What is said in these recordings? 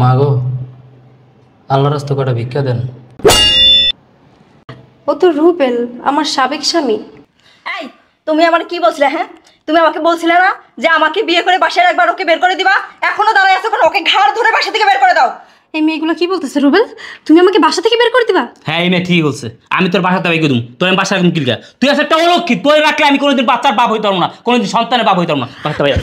মা গো, আল্লাহ রাস্তা কটা ভিক্ষা দেন। ও তো রুবেল, আমার সাবেক স্বামী। এই তুমি আমার কি বলছিলে? হ্যাঁ, তুমি আমাকে বলছিলে না যে আমাকে বিয়ে করে বাসায় একবার ওকে বের করে দিবা? এখনো দাঁড়ায় আছো কেন? ওকে ঘাড় ধরে বাসা থেকে বের করে দাও। এই মেয়েগুলো কি বলতেছে রুবেল? তুমি আমাকে বাসা থেকে বের করে দিবা? হ্যাঁ এই মেয়ে ঠিক বলছে, আমি তোর বাসাতে বাইকে দিম, তোর আমি বাসা রাখুন কিলকা। তুই আসলে একটা অলক্ষিত, তোর রাখলে আমি কোনোদিন বাচ্চার বাপ হইতে পারবো না, কোনোদিন সন্তানের বাপ হইতে পারবো না। বাসাতে বাইরে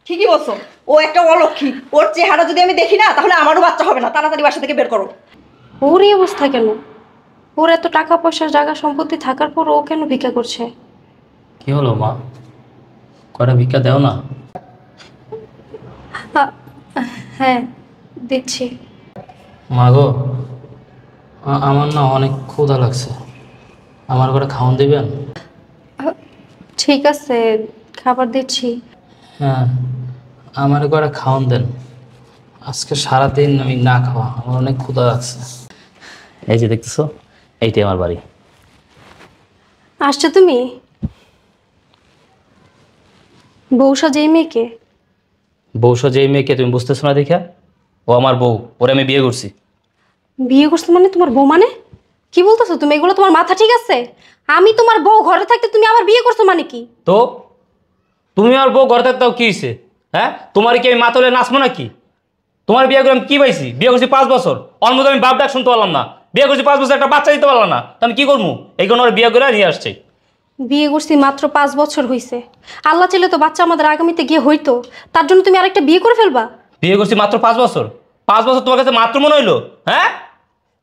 ঠিকই বলছো, ও একটা অলক্ষী। ওর চেহারা যদি আমি দেখি না তাহলে আমারও বাচ্চা হবে না। তাড়াতাড়ি বাসা থেকে বের করো। ওর এই অবস্থা কেন? ওর এত টাকা পয়সা জায়গা সম্পত্তি থাকার পর ও কেন ভিক্ষা করছে? কি হলো মা, কটা ভিক্ষা দেও না। হ্যাঁ দিচ্ছি। মা গো, আমার না অনেক ক্ষুধা লাগছে, আমার করে খাওয়ান দিবেন? ঠিক আছে, খাবার দিচ্ছি। হ্যাঁ, আমার করে খাওয়ান দেন। আজকে সারাদিন আমি না খাওয়া, আমার অনেক ক্ষুধা লাগছে। এই যে দেখতেছো, এইটাই আমার বাড়ি। আসছো তুমি? বউসা যেই মেয়েকে? বউসহ যে মেয়েকে তুমি বুঝতেছো না দেখা, ও আমার বউ, ওরে আমি বিয়ে করছি। বিয়ে করছো মানে? তোমার বউ মানে কি বলতেছো তুমি? এগুলো তোমার মাথা ঠিক আছে? আমি তোমার বউ, ঘরে থাকতে তুমি আমার বিয়ে করছো মানে কি? তো তুমি আমার বউ ঘরে থাকতেও কি হয়েছে? হ্যাঁ, তোমার কি আমি মাতলে নাচবো নাকি? তোমার বিয়ে করে আমি কি পাইছি? বিয়ে করছি 5 বছর, ওর মধ্যে আমি বাপ ডাক শুনতে পারলাম না। বিয়ে করছি 5 বছর, একটা বাচ্চা দিতে পারলাম না, তো আমি কি করবো? এই জন্য ওর বিয়ে করে নিয়ে আসছি। বিয়ে করছি মাত্র 5 বছর হইছে। আল্লাহ চাইলে তো বাচ্চা আমাদের আগামীতে গিয়ে হইতো, তার জন্য তুমি আরেকটা বিয়ে করে ফেলবা? বিয়ে করছি মাত্র 5 বছর, 5 বছর তোমার কাছে মাত্র মনে হইলো? হ্যাঁ,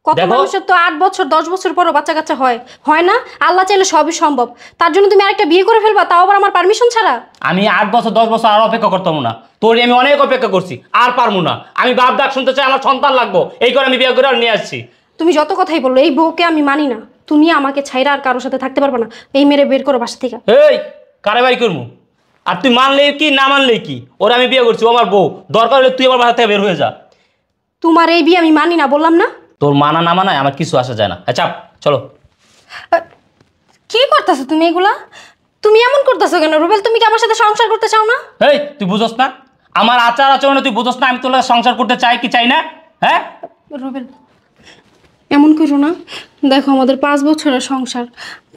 কত দেখো। মানুষের তো 8 বছর 10 বছর পরও বাচ্চা কাচ্চা হয়, হয় না? আল্লাহ চাইলে সবই সম্ভব, তার জন্য তুমি আরেকটা বিয়ে করে ফেলবা, তাও আবার আমার পারমিশন ছাড়া? আমি 8 বছর 10 বছর আর অপেক্ষা করতে পারবো না, তোর আমি অনেক অপেক্ষা করছি, আর পারবো না। আমি বাপ ডাক শুনতে চাই, আমার সন্তান লাগবো, এই করে আমি বিয়ে করে আর নিয়ে আসছি। তুমি যত কথাই বললো, এই বউকে আমি মানি না। তুমি আমাকে ছাইরা আর কারোর সাথে থাকতে পারবে না। এই মেরে বের করো বাসা থেকে। এই কারে বাড়ি করবো? আর তুই মানলেই কি না মানলেই কি, ওরা আমি বিয়ে করছি, ও আমার বউ, দরকার হলে তুই আমার বাসা থেকে বের হয়ে যা। তোমার এই বিয়ে আমি মানি না, বললাম না? তোর মানা না মানায় আমার কিছু আসা যায় না। আচ্ছা চলো। কি করতেছো তুমি এগুলা? তুমি এমন করতেছো কেন রুবেল? তুমি কি আমার সাথে সংসার করতে চাও না? এই তুই বুঝোস না আমার আচার আচরণে? তুই বুঝোস না আমি তোর সাথে সংসার করতে চাই কি চাই না? হ্যাঁ, রুবেল এমন করো না। দেখো আমাদের 5 বছরের সংসার,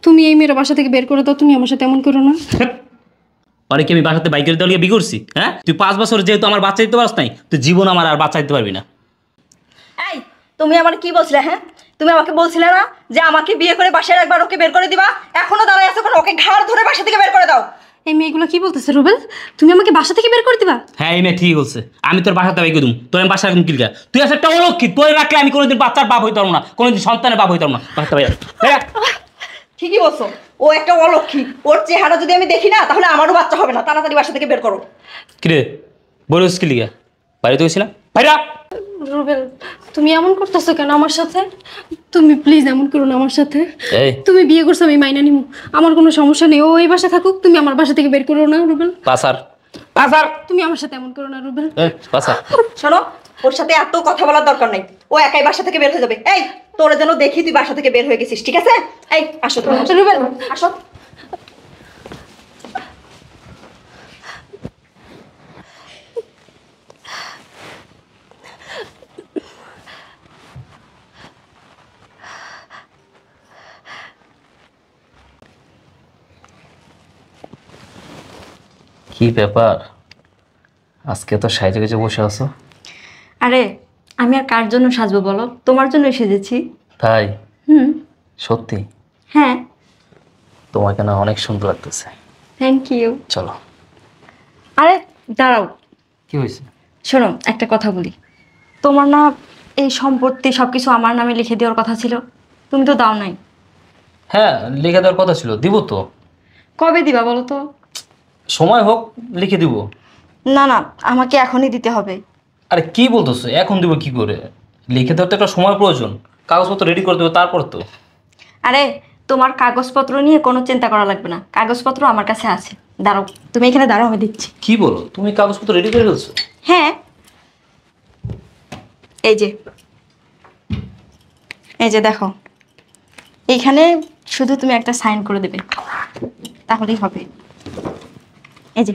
তুমি এই মেয়ের বাসা থেকে বের করে দাও। তুমি আমার সাথে এমন করো না। অনেকে আমি বাসাতে বাইকের দলিয়ে বিয়ে করছি। হ্যাঁ, তুই 5 বছর যেহেতু আমার বাচ্চা দিতে পারস নাই, তুই জীবন আমার আর বাচ্চা দিতে পারবি না। এই তুমি আমার কি বলছিলে? হ্যাঁ, তুমি আমাকে বলছিলে না যে আমাকে বিয়ে করে বাসায় একবার ওকে বের করে দিবা? এখনো দাঁড়ায় আছো কেন? ওকে ঘাড় ধরে বাসা থেকে বের করে দাও। এই মেয়েগুলো কি বলতেছে রুবেল? তুমি আমাকে বাসা থেকে বের করে দিবা? হ্যাঁ এই মেয়ে ঠিক বলছে, আমি তোর বাসাতে বাইকে দিম, তোর আমি বাসা রাখুন কিলকা। তুই আসলে একটা অলক্ষিত, তোর রাখলে আমি কোনোদিন বাচ্চার বাপ হইতে পারবো না, কোনোদিন সন্তানের বাপ হইতে পারবো না। বাসাতে বাইরে ঠিকই বলছো, ও একটা অলক্ষী। ওর চেহারা যদি আমি দেখি না তাহলে আমারও বাচ্চা হবে না। তাড়াতাড়ি বাসা থেকে বের করো। কিরে বলিস কি লিগা? বাড়িতে গেছি না ভাইরা? রুবেল তুমি এমন করতেছো কেন আমার সাথে? তুমি প্লিজ এমন করো না আমার সাথে। এই তুমি বিয়ে করছো, আমি মাইনা নিব, আমার কোনো সমস্যা নেই। ও এই বাসা থাকুক, তুমি আমার বাসা থেকে বের করো না রুবেল। পাসার পাসার, তুমি আমার সাথে এমন করো না রুবেল। পাসার। শোনো, ওর সাথে এত কথা বলার দরকার নেই। ও একাই বাসা থেকে বের হয়ে যাবে। এই তোরা যেন দেখি তুই বাসা থেকে বের হয়ে গেছিস, ঠিক আছে? এই আসো তুমি, রুবেল আসো। কি ব্যাপার, আজকে তো সাইজে গুজে বসে আছো? আরে আমি আর কার জন্য সাজবো বলো? তোমার জন্যই সেজেছি। তাই? হুম। সত্যি? হ্যাঁ। তোমাকে না অনেক সুন্দর লাগতেছে। Thank you. চলো। আরে দাঁড়াও, কি হয়েছে? শোনো একটা কথা বলি। তোমার না এই সম্পত্তি সবকিছু আমার নামে লিখে দেওয়ার কথা ছিল, তুমি তো দাও নাই। হ্যাঁ, লিখে দেওয়ার কথা ছিল, দিব তো। কবে দিবা বলো তো? সময় হোক, লিখে দিব। না না, আমাকে এখনই দিতে হবে। আরে কি বলতেছো, এখন দিব কি করে? লিখে দেওয়ার তো একটা সময় প্রয়োজন, কাগজপত্র রেডি করে দেবো তারপর তো। আরে তোমার কাগজপত্র নিয়ে কোনো চিন্তা করা লাগবে না, কাগজপত্র আমার কাছে আছে। দাঁড়াও, তুমি এখানে দাঁড়াও, আমি দিচ্ছি। কি বলো, তুমি কাগজপত্র রেডি করে ফেলছো? হ্যাঁ, এই যে এই যে দেখো, এইখানে শুধু তুমি একটা সাইন করে দেবে, তাহলেই হবে। এই যে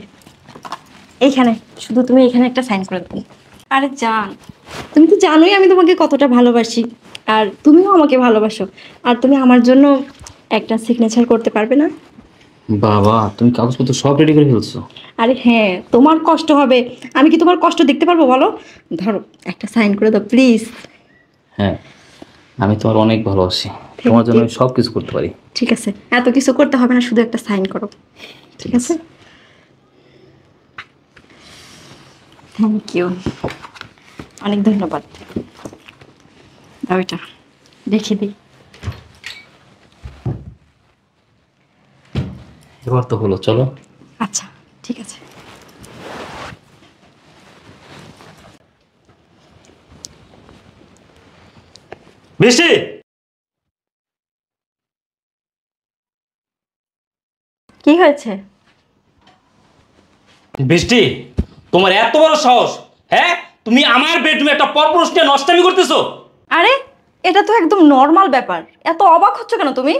এইখানে শুধু তুমি এখানে একটা সাইন করে দেবে। আরে জান, তুমি তো জানোই আমি তোমাকে কতটা ভালোবাসি, আর তুমিও আমাকে ভালোবাসো। আর তুমি আমার জন্য একটা সিগনেচার করতে পারবে না? বাবা, তুমি কাগজপত্র সব রেডি করে ফেলছো? আরে হ্যাঁ, তোমার কষ্ট হবে, আমি কি তোমার কষ্ট দেখতে পারবো বলো? ধরো, একটা সাইন করে দাও প্লিজ। হ্যাঁ, আমি তোমার অনেক ভালোবাসি, তোমার জন্য আমি সব কিছু করতে পারি। ঠিক আছে, এত কিছু করতে হবে না, শুধু একটা সাইন করো। ঠিক আছে, থ্যাংক ইউ, অনেক ধন্যবাদ। দাও এটা, দেখে দিই। এবার তো হলো, চলো। আচ্ছা, ঠিক আছে। বৃষ্টি, কি হয়েছে? বৃষ্টি, তোমার এত বড় সাহস! হ্যাঁ, তুমি আমার বেডরুমে একটা পরপুরুষ নিয়ে নষ্টামি করতেছো? আরে, এটা তো একদম নর্মাল ব্যাপার, এত অবাক হচ্ছ কেন তুমি?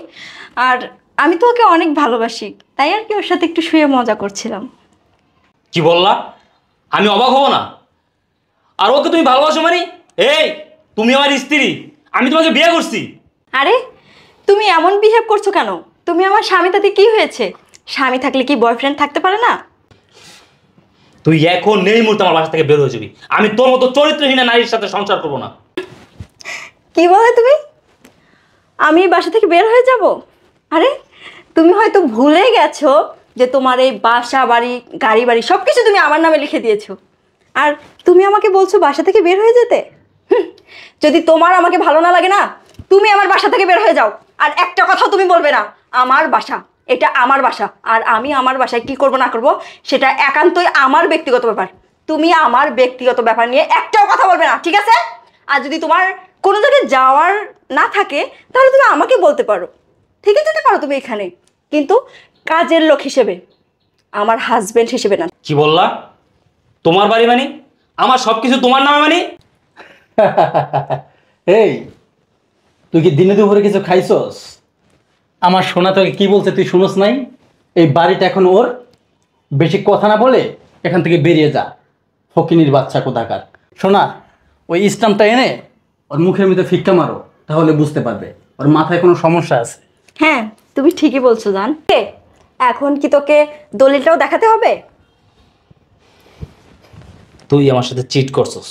আর আমি তো ওকে অনেক ভালোবাসি, তাই আর কি ওর সাথে একটু শুয়ে মজা করছিলাম। কি বললা? আমি অবাক হব না? আর ওকে তুমি ভালোবাসো মানে? এই, তুমি আমার স্ত্রী, আমি তোমাকে বিয়ে করছি। আরে, তুমি এমন বিহেভ করছো কেন? তুমি আমার স্বামী, তাতে কি হয়েছে? স্বামী থাকলে কি বয়ফ্রেন্ড থাকতে পারে না? তুই এখন নেই মুহূর্তে আমার বাসা থেকে বের হয়ে যাবি। আমি তোর মতো চরিত্রহীন নারীর সাথে সংসার করবো না। কি বলে তুমি? আমি বাসা থেকে বের হয়ে যাব? আরে, তুমি হয়তো ভুলে গেছো যে তোমার এই বাসা বাড়ি গাড়ি বাড়ি সব কিছু তুমি আমার নামে লিখে দিয়েছো। আর তুমি আমাকে বলছো বাসা থেকে বের হয়ে যেতে? যদি তোমার আমাকে ভালো না লাগে না, তুমি আমার বাসা থেকে বের হয়ে যাও। আর একটা কথাও তুমি বলবে না। আমার বাসা, এটা আমার বাসা, আর আমি আমার বাসায় কি করব না করব সেটা একান্তই আমার ব্যক্তিগত ব্যাপার। তুমি আমার ব্যক্তিগত ব্যাপার নিয়ে একটাও কথা বলবে না, ঠিক আছে? আর যদি তোমার কোনো জায়গায় যাওয়ার না থাকে, তাহলে তুমি আমাকে বলতে পারো, ঠিক আছে? যেতে পারো তুমি এখানে, কিন্তু কাজের লোক হিসেবে, আমার হাজবেন্ড হিসেবে না। কি বললা? তোমার বাড়ি মানে? আমার সবকিছু তোমার নামে মানে? এই, তুই কি দিনে দুপুরে কিছু খাইছস? আমার সোনা তোকে কি বলছে তুই শুনোস নাই? এই বাড়িটা এখন ওর। বেশি কথা না বলে এখান থেকে বেরিয়ে যা, ফকিনীর বাচ্চা কোথাকার। সোনা, ওই স্টাম্পটা এনে ওর মুখের মধ্যে ফিক্কা মারো, তাহলে বুঝতে পারবে ওর মাথায় কোনো সমস্যা আছে। হ্যাঁ, তুমি ঠিকই বলছো জান। এখন কি তোকে দলিলটাও দেখাতে হবে? তুই আমার সাথে চিট করছস,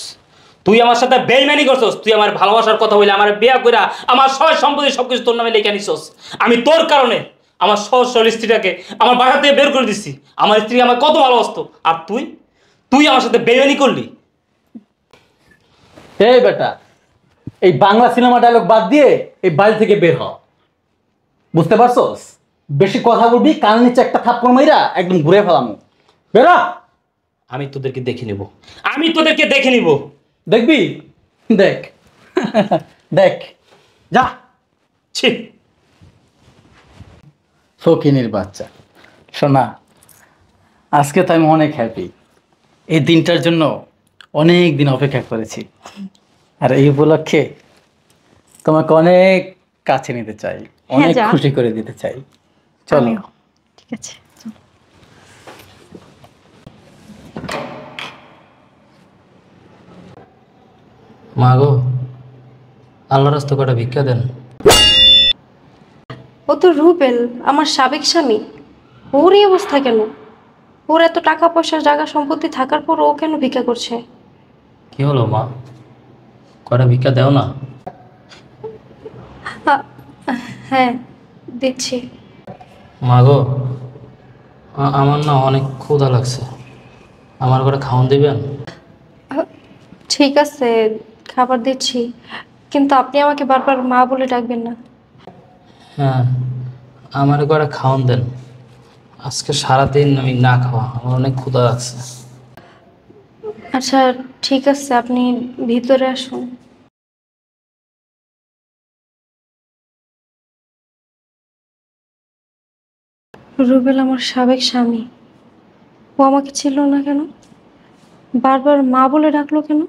তুই আমার সাথে বেইমানি করছস। তুই আমার ভালোবাসার কথা বলে আমার বিয়ে কইরা আমার সয় সম্পত্তি সবকিছু তোর নামে লিখে নিছস। আমি তোর কারণে আমার সহজ সরল স্ত্রীটাকে আমার বাসা থেকে বের করে দিচ্ছি। আমার স্ত্রী আমার কত ভালোবাসতো, আর তুই তুই আমার সাথে বেইমানি করলি। এই বেটা, এই বাংলা সিনেমা ডায়লগ বাদ দিয়ে এই বাড়ি থেকে বের হ, বুঝতে পারছস? বেশি কথা বলবি, কান নিচে একটা থাপ্পড় মাইরা একদম ঘুরে ফেলামু। বেরা। আমি তোদেরকে দেখে নিব, আমি তোদেরকে দেখে নিব। দেখবি? দেখ। দেখ, যা। ছি, ফকিনীর বাচ্চা। শোনা, আজকে তো আমি অনেক হ্যাপি। এই দিনটার জন্য অনেক দিন অপেক্ষা করেছি, আর এই উপলক্ষে তোমাকে অনেক কাছে নিতে চাই, অনেক যা। খুশি করে দিতে চাই। চলো। আমিও। ঠিক আছে। মা গো, আল্লাহ রাস্তা কটা ভিক্ষা দেন। ও তো রুবেল, আমার সাবেক স্বামী। ওর এই অবস্থা কেন? ওর এত টাকা পয়সা জায়গা সম্পত্তি থাকার পর ও কেন ভিক্ষা করছে? কি হলো মা, কটা ভিক্ষা দেও না? হ্যাঁ, দিচ্ছি। মা গো, আমার না অনেক ক্ষুধা লাগছে, আমার করে খাওয়ান দিবেন? ঠিক আছে, খাবার দিচ্ছি, কিন্তু আপনি আমাকে বারবার মা বলে ডাকবেন না। হ্যাঁ, আমার করে খাওয়ান দেন। আজকে সারাদিন আমি না খাওয়া, আমার অনেক ক্ষুধা লাগছে। আচ্ছা, ঠিক আছে, আপনি ভিতরে আসুন। রুবেল আমার সাবেক স্বামী, ও আমাকে ছিল না কেন? বারবার মা বলে ডাকলো কেন?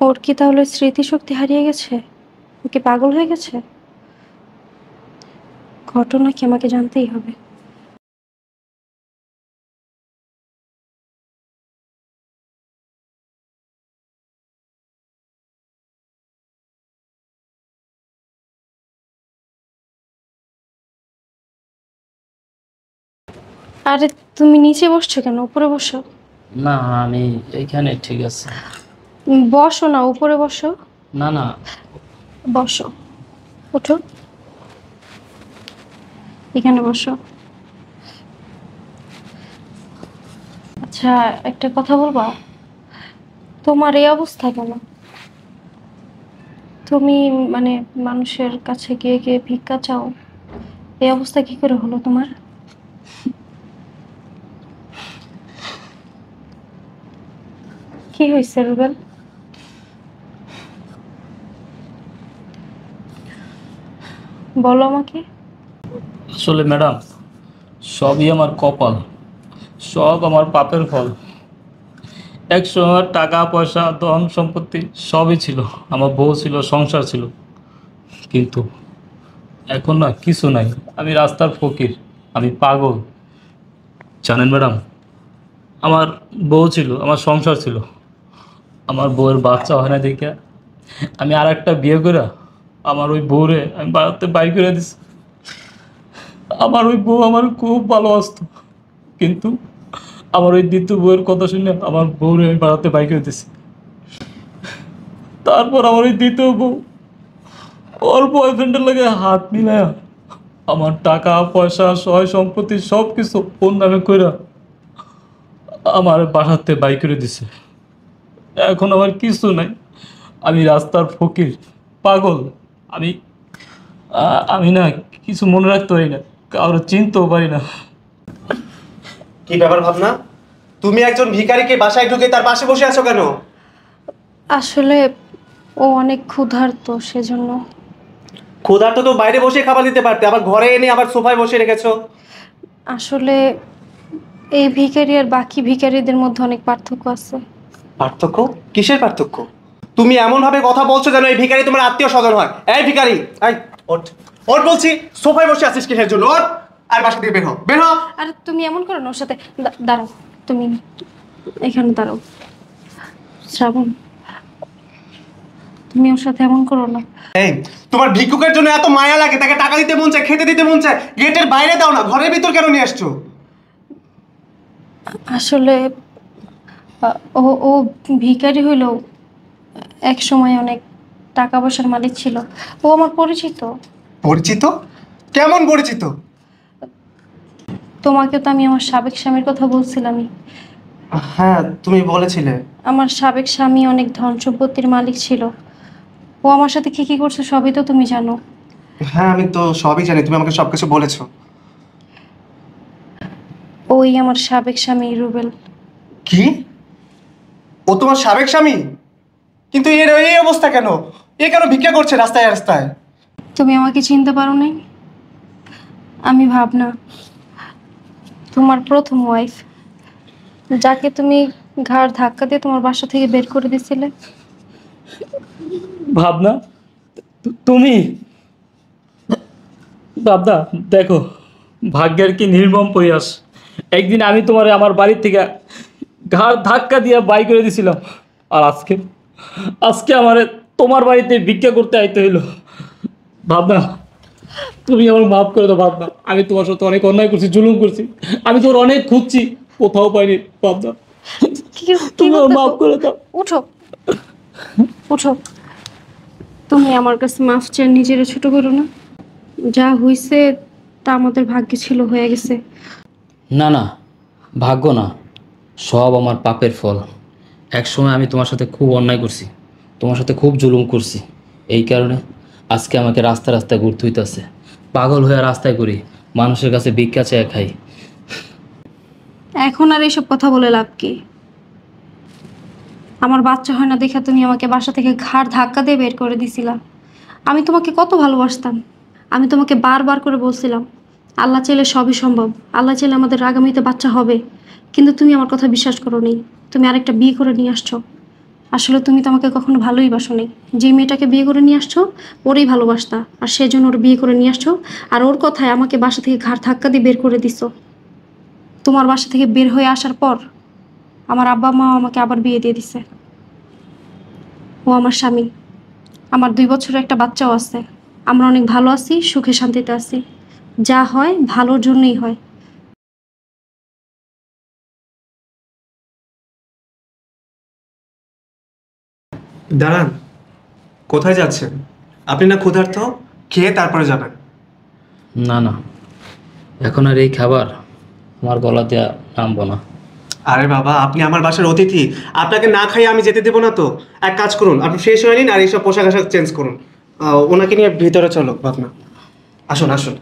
ওর কি তাহলে স্মৃতিশক্তি হারিয়ে গেছে? ও কি পাগল হয়ে গেছে? ঘটনা কি আমাকে জানতেই হবে। আরে তুমি নিচে বসছো কেন, উপরে বসো। না আমি এইখানে ঠিক আছে। বসো না, উপরে বসো। না না বসো, ওঠো, এখানে বসো। আচ্ছা, একটা কথা বলবা? তোমার এই অবস্থা কেন? তুমি মানে মানুষের কাছে গিয়ে গিয়ে ভিক্ষা চাও, এই অবস্থা কি করে হলো তোমার? কি হয়েছে রুবেল? বলো আমাকে। আসলে ম্যাডাম, সবই আমার কপাল, সব আমার পাপের ফল। একসময় টাকা পয়সা ধন সম্পত্তি সবই ছিল, আমার বউ ছিল, সংসার ছিল, কিন্তু এখন না কিছু নাই। আমি রাস্তার ফকির, আমি পাগল। জানেন ম্যাডাম, আমার বউ ছিল, আমার সংসার ছিল, আমার বউয়ের বাচ্চা হয় না দেখে আমি আর একটা বিয়ে করে আমার ওই বউরে আমি বাড়াতে বাই করে দিছি। আমার ওই বউ আমার খুব ভালোবাসতো, কিন্তু আমার ওই দ্বিতীয় বউয়ের কথা শুনে আমার বউরে আমি বাড়াতে বাই করে দিছি। তারপর আমার ওই দ্বিতীয় বউ ওর বয়ফ্রেন্ডের লাগে হাত মিলায়া আমার টাকা পয়সা সয় সম্পত্তি সব কিছু ওর নামে কইরা আমার বাসাতে বাই করে দিছে। এখন আমার কিছু নাই, আমি রাস্তার ফকির, পাগল। আমি আমি না কিছু মনে রাখতে পারি না, কারো চিনতেও পারি না। কি ব্যাপার ভাবনা, তুমি একজন ভিখারিকে বাসায় ঢুকে তার পাশে বসে আছো কেন? আসলে ও অনেক ক্ষুধার্ত, সেজন্য। ক্ষুধার্ত তো বাইরে বসে খাবার দিতে পারতে, আবার ঘরে এনে আবার সোফায় বসে রেখেছো। আসলে এই ভিখারি আর বাকি ভিখারিদের মধ্যে অনেক পার্থক্য আছে। পার্থক্য? কিসের পার্থক্য? তুমি এমন ভাবে কথা বলছো যেন এই ভিখারি তোমার আত্মীয় স্বজন হয়। এই ভিখারি, এই ওঠ, ওঠ বলছি। সোফায় বসে আছিস কিসের জন্য? ওঠ আর বাসা থেকে বের হ, বের হ। আরে তুমি এমন করো না, ওর সাথে দাঁড়াও, তুমি এখানে দাঁড়াও। শ্রাবণ, তুমি ওর সাথে এমন করো না। এই তোমার ভিক্ষুকের জন্য এত মায়া লাগে, তাকে টাকা দিতে মন চায়, খেতে দিতে মন চায়, গেটের বাইরে দাও না, ঘরের ভিতর কেন নিয়ে আসছো? আসলে ও ও ভিখারি হইলেও এক সময় অনেক টাকা পয়সার মালিক ছিল। ও আমার পরিচিত। পরিচিত? কেমন পরিচিত? তোমাকে তো আমি আমার সাবেক স্বামীর কথা বলছিলামই। হ্যাঁ তুমি বলেছিলে। আমার সাবেক স্বামী অনেক ধন সম্পত্তির মালিক ছিল। ও আমার সাথে কি কি করছে সবই তো তুমি জানো। হ্যাঁ আমি তো সবই জানি, তুমি আমাকে সবকিছু বলেছো। ওই আমার সাবেক স্বামী রুবেল। কি? ও তোমার সাবেক স্বামী? কিন্তু এর এই অবস্থা কেন? এ কেন ভিক্ষা করছে রাস্তায় রাস্তায়? তুমি আমাকে চিনতে পারো নাই? আমি ভাবনা, তোমার প্রথম ওয়াইফ, যাকে তুমি ঘাড় ধাক্কা দিয়ে তোমার বাসা থেকে বের করে দিছিলে। ভাবনা, তুমি? ভাবনা দেখো, ভাগ্যের কি নির্মম পরিহাস। একদিন আমি তোমার আমার বাড়ির থেকে ঘাড় ধাক্কা দিয়ে বাই করে দিছিলাম, আর আজকে আজকে আমার তোমার বাড়িতে ভিক্ষা করতে আইতে হইলো। ভাবনা, তুমি আমার মাফ করে দাও। ভাবনা, আমি তোমার সাথে অনেক অন্যায় করছি, জুলুম করছি, আমি তোর অনেক খুঁজছি, কোথাও পাইনি। ভাবনা, তুমি আমার মাফ করে দাও। উঠো, উঠো। তুমি আমার কাছে মাফ চেয়ে নিজের ছোট করো না। যা হইছে তা আমাদের ভাগ্যে ছিল, হয়ে গেছে। না না, ভাগ্য না, সব আমার পাপের ফল। এক সময় আমি তোমার সাথে খুব অন্যায় করছি, তোমার সাথে খুব জুলুম করছি। এই কারণে আজকে আমাকে রাস্তা রাস্তায় ঘুরতে হইতেছে। পাগল হয়ে রাস্তায় ঘুরি, মানুষের কাছে ভিক্ষা চেয়ে খাই। এখন আর এইসব কথা বলে লাভ কি? আমার বাচ্চা হয় না দেখে তুমি আমাকে বাসা থেকে ঘাড় ধাক্কা দিয়ে বের করে দিছিলা। আমি তোমাকে কত ভালোবাসতাম। আমি তোমাকে বারবার করে বলছিলাম, আল্লাহ চাইলে সবই সম্ভব, আল্লাহ চাইলে আমাদের আগামীতে বাচ্চা হবে। কিন্তু তুমি আমার কথা বিশ্বাস করো নি, তুমি আরেকটা বিয়ে করে নিয়ে আসছো। আসলে তুমি তো আমাকে কখনো ভালোই বাসোনি। যে মেয়েটাকে বিয়ে করে নিয়ে আসছো ওরই ভালোবাসতা, আর সেজন্য ওর বিয়ে করে নিয়ে আসছো। আর ওর কথায় আমাকে বাসা থেকে ঘাড় ধাক্কা দিয়ে বের করে দিছো। তোমার বাসা থেকে বের হয়ে আসার পর আমার আব্বা মা আমাকে আবার বিয়ে দিয়ে দিছে। ও আমার স্বামী, আমার 2 বছরের একটা বাচ্চাও আছে। আমরা অনেক ভালো আছি, সুখে শান্তিতে আছি। যা হয় ভালোর জন্যই হয়। দাঁড়ান, কোথায় যাচ্ছেন? আপনি না ক্ষুধার্ত, খেয়ে তারপরে যাবেন। না না, এখন আর এই খাবার আমার গলা দেওয়া নামবো না। আরে বাবা, আপনি আমার বাসার অতিথি, আপনাকে না খাইয়ে আমি যেতে দেবো না তো। এক কাজ করুন, আপনি ফ্রেশ হয়ে নিন আর এইসব পোশাক আশাক চেঞ্জ করুন। ওনাকে নিয়ে ভিতরে চলো ভাবনা। আসুন আসুন।